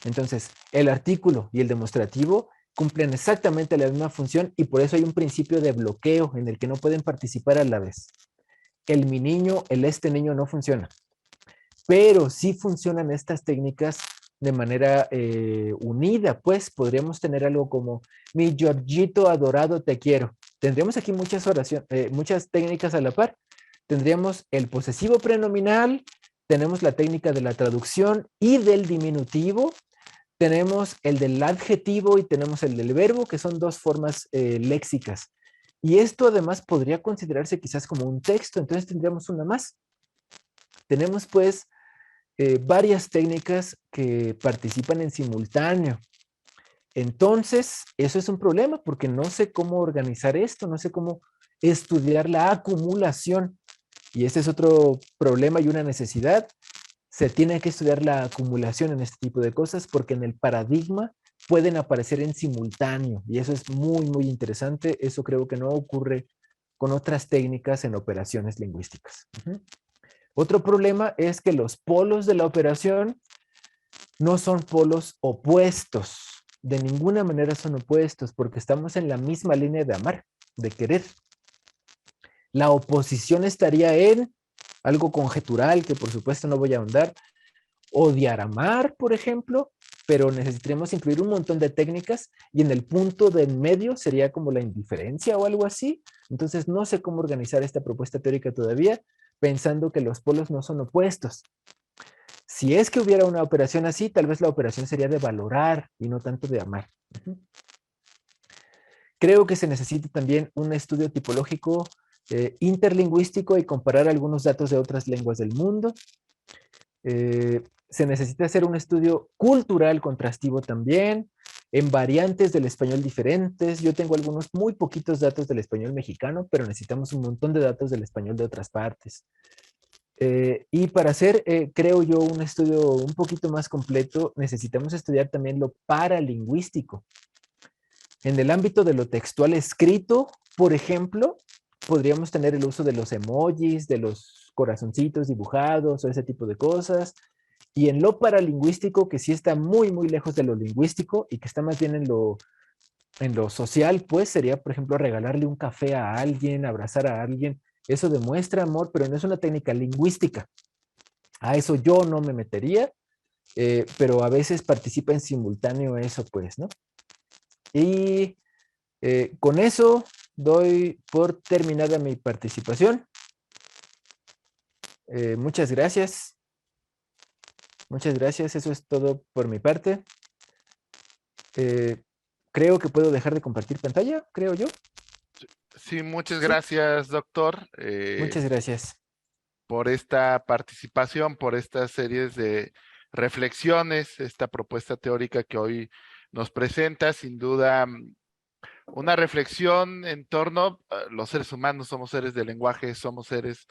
Entonces, el artículo y el demostrativo cumplen exactamente la misma función y por eso hay un principio de bloqueo en el que no pueden participar a la vez. El mi niño, el este niño no funciona. pero sí funcionan estas técnicas de manera unida, pues podríamos tener algo como mi Georgito adorado te quiero. Tendríamos aquí muchas oraciones, muchas técnicas a la par. Tendríamos el posesivo prenominal, tenemos la técnica de la traducción y del diminutivo, tenemos el del adjetivo y tenemos el del verbo, que son dos formas léxicas. Y esto además podría considerarse quizás como un texto, entonces tendríamos una más. Tenemos pues varias técnicas que participan en simultáneo. Entonces, eso es un problema porque no sé cómo organizar esto, no sé cómo estudiar la acumulación. Y ese es otro problema y una necesidad. Se tiene que estudiar la acumulación en este tipo de cosas porque en el paradigma pueden aparecer en simultáneo y eso es muy, muy interesante. Eso creo que no ocurre con otras técnicas en operaciones lingüísticas. Otro problema es que los polos de la operación no son polos opuestos. De ninguna manera son opuestos porque estamos en la misma línea de amar, de querer. La oposición estaría en algo conjetural que por supuesto no voy a ahondar. Odiar amar, por ejemplo, pero necesitaremos incluir un montón de técnicas y en el punto de en medio sería como la indiferencia o algo así. Entonces no sé cómo organizar esta propuesta teórica todavía, pensando que los polos no son opuestos. Si es que hubiera una operación así, tal vez la operación sería de valorar y no tanto de amar. Creo que se necesita también un estudio tipológico interlingüístico y comparar algunos datos de otras lenguas del mundo. Se necesita hacer un estudio cultural contrastivo también, en variantes del español diferentes. Yo tengo algunos muy poquitos datos del español mexicano, pero necesitamos un montón de datos del español de otras partes. Y para hacer, creo yo, un estudio un poquito más completo, necesitamos estudiar también lo paralingüístico. En el ámbito de lo textual escrito, por ejemplo, podríamos tener el uso de los emojis, de los corazoncitos dibujados o ese tipo de cosas. Y en lo paralingüístico, que sí está muy, muy lejos de lo lingüístico y que está más bien en lo social, pues sería, por ejemplo, regalarle un café a alguien, abrazar a alguien. Eso demuestra amor, pero no es una técnica lingüística. A eso yo no me metería, pero a veces participa en simultáneo eso, pues, ¿no? Y con eso doy por terminada mi participación. Muchas gracias. Muchas gracias. Eso es todo por mi parte. Creo que puedo dejar de compartir pantalla, creo yo. Sí, muchas Sí, gracias, doctor, muchas gracias. por esta participación, por estas series de reflexiones, esta propuesta teórica que hoy nos presenta. Sin duda, una reflexión en torno a los seres humanos, somos seres de lenguaje, somos seres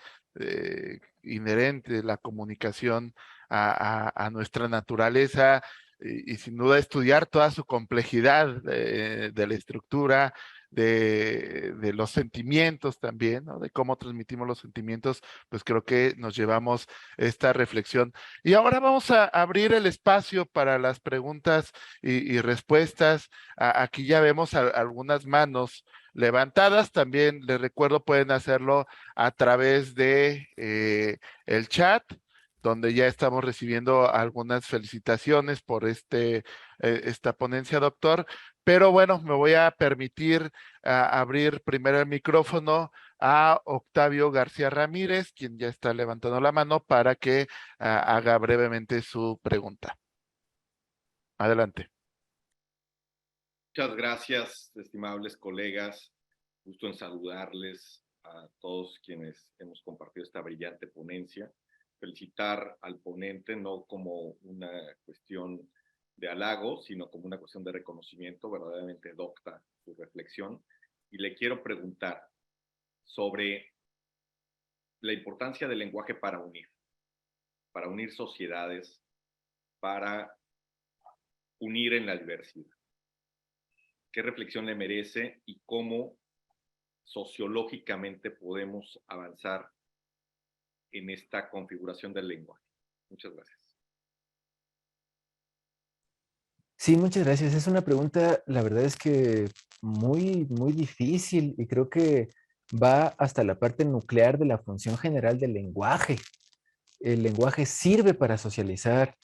inherentes, la comunicación a nuestra naturaleza y sin duda estudiar toda su complejidad de la estructura, de los sentimientos también, ¿no? De cómo transmitimos los sentimientos, pues creo que nos llevamos esta reflexión. Y ahora vamos a abrir el espacio para las preguntas y respuestas. Aquí ya vemos algunas manos levantadas. También les recuerdo, pueden hacerlo a través de el chat, donde ya estamos recibiendo algunas felicitaciones por esta ponencia, doctor. Pero bueno, me voy a permitir abrir primero el micrófono a Octavio García Ramírez, quien ya está levantando la mano para que haga brevemente su pregunta. Adelante. Muchas gracias, estimables colegas. Gusto en saludarles a todos quienes hemos compartido esta brillante ponencia. Felicitar al ponente no como una cuestión de halago, sino como una cuestión de reconocimiento. Verdaderamente docta su reflexión. Y le quiero preguntar sobre la importancia del lenguaje para unir sociedades, para unir en la diversidad. ¿Qué reflexión le merece y cómo sociológicamente podemos avanzar en esta configuración del lenguaje? Muchas gracias. Sí, muchas gracias. Es una pregunta, la verdad es que muy, muy difícil y creo que va hasta la parte nuclear de la función general del lenguaje. el lenguaje sirve para socializar,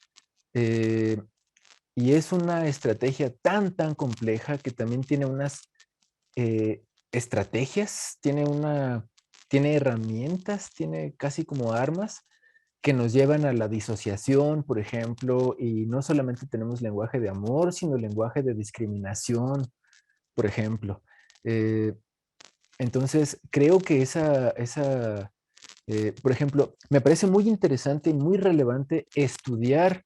y es una estrategia tan compleja que también tiene unas estrategias, tiene herramientas, tiene casi como armas que nos llevan a la disociación, por ejemplo, y no solamente tenemos lenguaje de amor, sino lenguaje de discriminación, por ejemplo. Eh, entonces, creo que por ejemplo, me parece muy interesante y muy relevante estudiar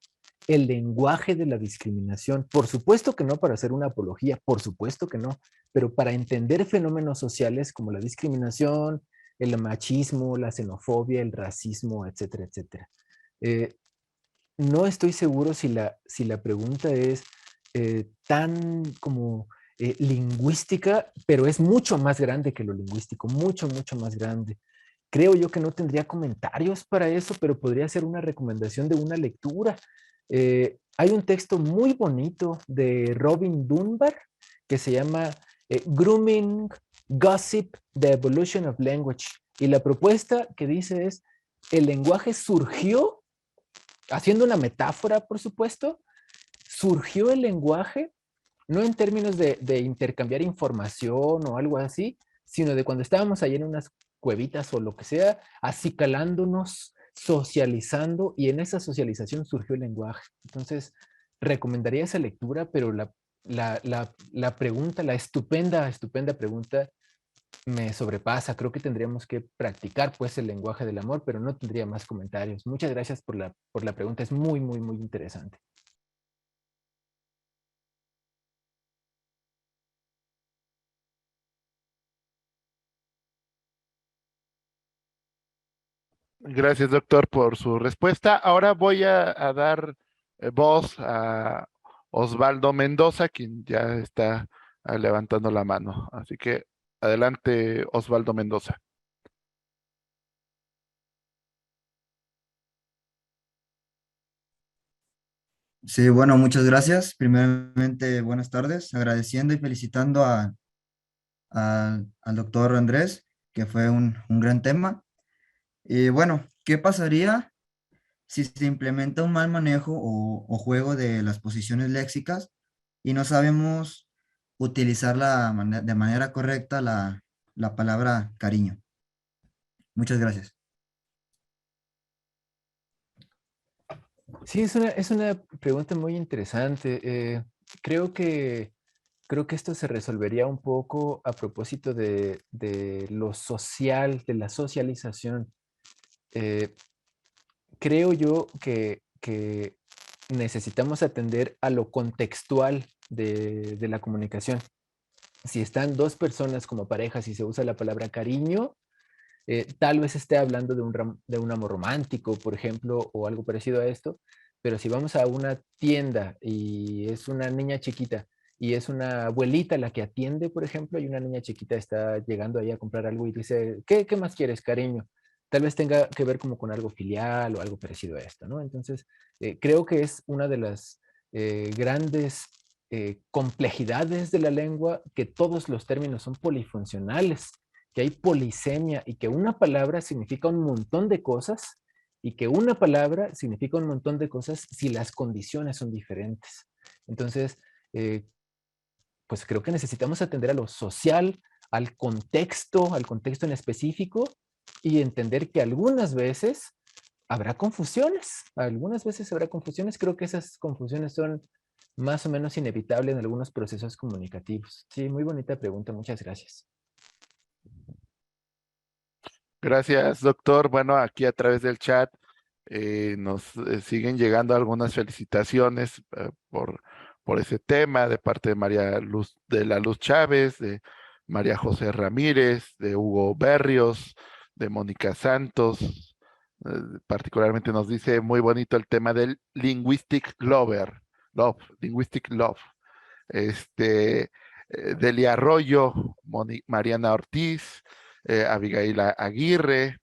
el lenguaje de la discriminación. Por supuesto que no para hacer una apología, por supuesto que no, pero para entender fenómenos sociales como la discriminación, el machismo, la xenofobia, el racismo, etcétera, etcétera. Eh, no estoy seguro si la pregunta es tan como lingüística, pero es mucho más grande que lo lingüístico, mucho más grande. Creo yo que no tendría comentarios para eso, pero podría ser una recomendación de una lectura. Hay un texto muy bonito de Robin Dunbar que se llama Grooming, Gossip, The Evolution of Language. Y la propuesta que dice es, el lenguaje surgió, haciendo una metáfora, por supuesto, surgió el lenguaje no en términos de intercambiar información o algo así, sino de cuando estábamos ahí en unas cuevitas o lo que sea, acicalándonos, socializando, y en esa socialización surgió el lenguaje. Entonces, recomendaría esa lectura, pero la pregunta, la estupenda pregunta me sobrepasa. Creo que tendríamos que practicar pues el lenguaje del amor, pero no tendría más comentarios. Muchas gracias por la pregunta, es muy interesante. Gracias, doctor, por su respuesta. Ahora voy a dar voz a Osvaldo Mendoza, quien ya está levantando la mano. Así que adelante, Osvaldo Mendoza. Sí, bueno, muchas gracias. Primeramente, buenas tardes, agradeciendo y felicitando al doctor Andrés, que fue un gran tema. Y bueno, ¿qué pasaría si se implementa un mal manejo o juego de las posiciones léxicas y no sabemos utilizar de manera correcta la palabra cariño? Muchas gracias. Sí, es una pregunta muy interesante. Creo que, creo que esto se resolvería un poco a propósito de lo social, de la socialización. Eh, creo yo que necesitamos atender a lo contextual de la comunicación. Si están dos personas como parejas y se usa la palabra cariño, tal vez esté hablando de un amor romántico, por ejemplo, o algo parecido a esto, pero si vamos a una tienda y es una niña chiquita y es una abuelita la que atiende, por ejemplo, y una niña chiquita está llegando ahí a comprar algo y dice, ¿qué más quieres, cariño? Tal vez tenga que ver como con algo filial o algo parecido a esto, ¿no? Entonces, creo que es una de las grandes complejidades de la lengua, que todos los términos son polifuncionales, que hay polisemia y que una palabra significa un montón de cosas y que una palabra significa un montón de cosas si las condiciones son diferentes. Entonces, eh, pues creo que necesitamos atender a lo social, al contexto en específico, y entender que algunas veces habrá confusiones, creo que esas confusiones son más o menos inevitables en algunos procesos comunicativos. Sí, muy bonita pregunta, muchas gracias. Gracias, doctor. Bueno, aquí a través del chat nos siguen llegando algunas felicitaciones por ese tema de parte de María Luz, de la Luz Chávez, de María José Ramírez, de Hugo Berrios, de Mónica Santos. Particularmente nos dice muy bonito el tema del linguistic love. Este, Delia Arroyo, Mariana Ortiz, Abigail Aguirre,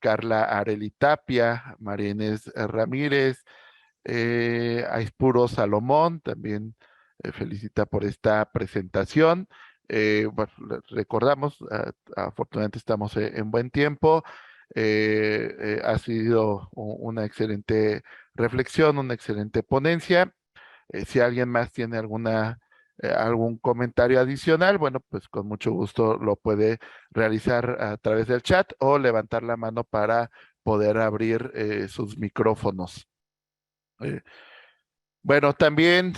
Carla Areli Tapia, María Inés Ramírez, Aispuro Salomón, también felicita por esta presentación. Bueno, recordamos, afortunadamente estamos en buen tiempo. Ha sido una excelente reflexión, una excelente ponencia. Si alguien más tiene algún comentario adicional, bueno, pues con mucho gusto lo puede realizar a través del chat o levantar la mano para poder abrir sus micrófonos. Bueno, también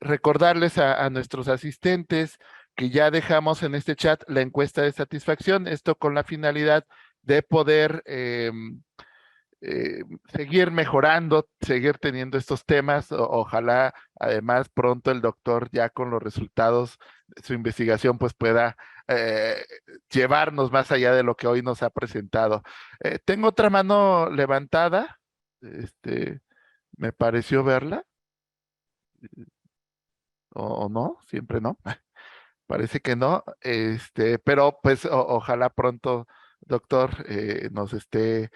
recordarles a nuestros asistentes que ya dejamos en este chat la encuesta de satisfacción, esto con la finalidad de poder seguir mejorando, seguir teniendo estos temas. Ojalá, además, pronto el doctor, ya con los resultados de su investigación, pues pueda llevarnos más allá de lo que hoy nos ha presentado. Tengo otra mano levantada, me pareció verla, o no, siempre no. Parece que no, pero pues ojalá pronto, doctor, nos esté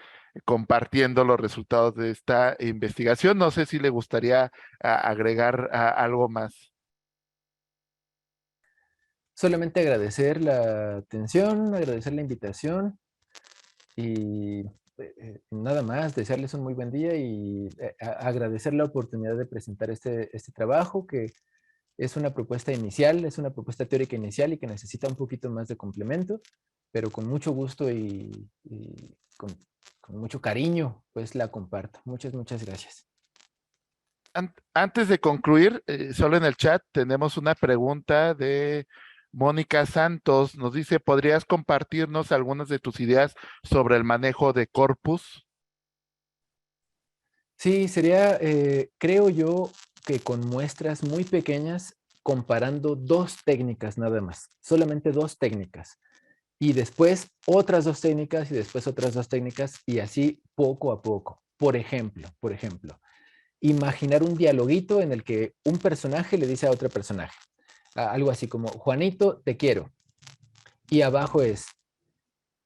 compartiendo los resultados de esta investigación. No sé si le gustaría agregar algo más. Solamente agradecer la atención, agradecer la invitación y nada más, desearles un muy buen día y agradecer la oportunidad de presentar este trabajo, que es una propuesta inicial, es una propuesta teórica inicial y que necesita un poquito más de complemento, pero con mucho gusto y con mucho cariño, pues la comparto. Muchas, muchas gracias. Antes de concluir, solo en el chat tenemos una pregunta de Mónica Santos. Nos dice, ¿podrías compartirnos algunas de tus ideas sobre el manejo de corpus? Sí, sería, creo yo, que con muestras muy pequeñas, comparando dos técnicas nada más, solamente dos técnicas, y después otras dos técnicas y después otras dos técnicas y así poco a poco. Por ejemplo, imaginar un dialoguito en el que un personaje le dice a otro personaje, algo así como, Juanito, te quiero. Y abajo es,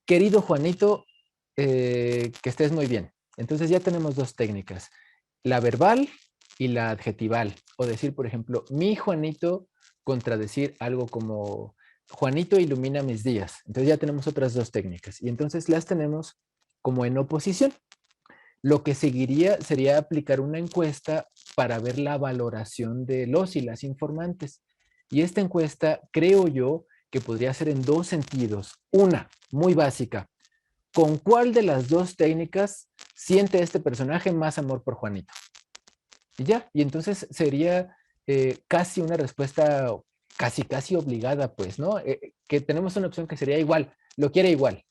querido Juanito, que estés muy bien. Entonces ya tenemos dos técnicas, la verbal y la adjetival. O decir, por ejemplo, mi Juanito, contradecir algo como, Juanito ilumina mis días. Entonces ya tenemos otras dos técnicas. Y entonces las tenemos como en oposición. Lo que seguiría sería aplicar una encuesta para ver la valoración de los y las informantes. Y esta encuesta, creo yo, que podría ser en dos sentidos. Una, muy básica. ¿Con cuál de las dos técnicas siente este personaje más amor por Juanito? Y ya, y entonces sería casi una respuesta casi obligada, pues, ¿no? Que tenemos una opción que sería igual, lo quiere igual.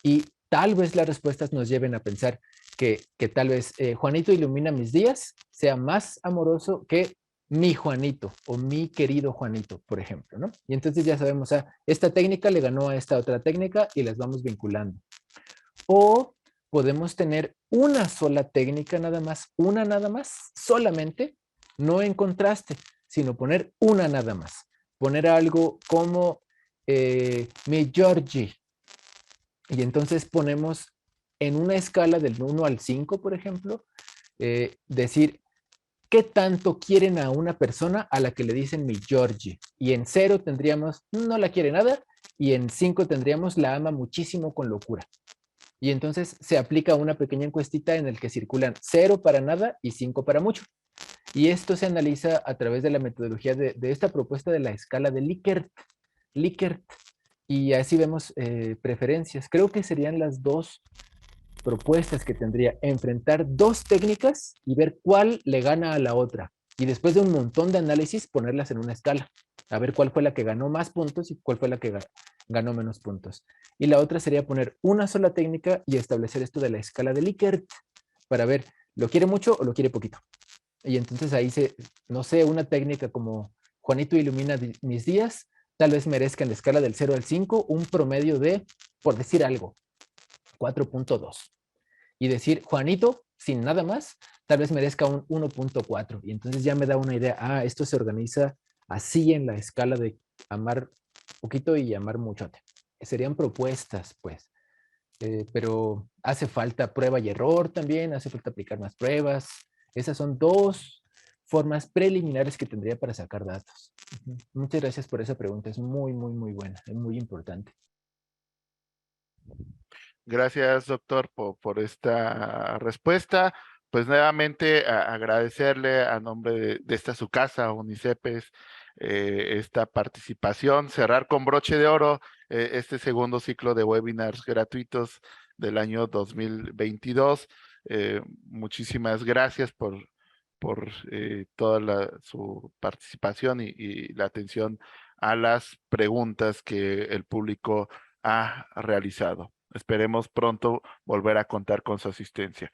Y tal vez las respuestas nos lleven a pensar que tal vez Juanito ilumina mis días sea más amoroso que mi Juanito o mi querido Juanito, por ejemplo, ¿no? Y entonces ya sabemos, esta técnica le ganó a esta otra técnica y las vamos vinculando. O podemos tener una sola técnica nada más, solamente, no en contraste, sino poner una nada más. Poner algo como mi Georgie. Y entonces ponemos en una escala del 1 al 5, por ejemplo, decir qué tanto quieren a una persona a la que le dicen mi Georgie. Y en 0 tendríamos no la quiere nada y en 5 tendríamos la ama muchísimo con locura. Y entonces se aplica una pequeña encuestita en el que circulan 0 para nada y 5 para mucho. Y esto se analiza a través de la metodología de esta propuesta de la escala de Likert. Y así vemos preferencias. Creo que serían las dos propuestas que tendría. Enfrentar dos técnicas y ver cuál le gana a la otra. Y después de un montón de análisis, ponerlas en una escala. A ver cuál fue la que ganó más puntos y cuál fue la que ganó menos puntos. Y la otra sería poner una sola técnica y establecer esto de la escala de Likert para ver, ¿lo quiere mucho o lo quiere poquito? Y entonces ahí no sé, una técnica como Juanito ilumina mis días, tal vez merezca en la escala del 0 al 5 un promedio de, por decir algo, 4.2. Y decir Juanito, sin nada más, tal vez merezca un 1.4. Y entonces ya me da una idea, esto se organiza así en la escala de amar poquito y amar muchote. Serían propuestas, pues. Pero hace falta prueba y error también, hace falta aplicar más pruebas. Esas son dos formas preliminares que tendría para sacar datos. Muchas gracias por esa pregunta, es muy buena, es muy importante. Gracias, doctor, por esta respuesta. Pues nuevamente agradecerle a nombre de esta su casa, UNICEPES, esta participación, cerrar con broche de oro este segundo ciclo de webinars gratuitos del año 2022. Muchísimas gracias por toda su participación y la atención a las preguntas que el público ha realizado. Esperemos pronto volver a contar con su asistencia.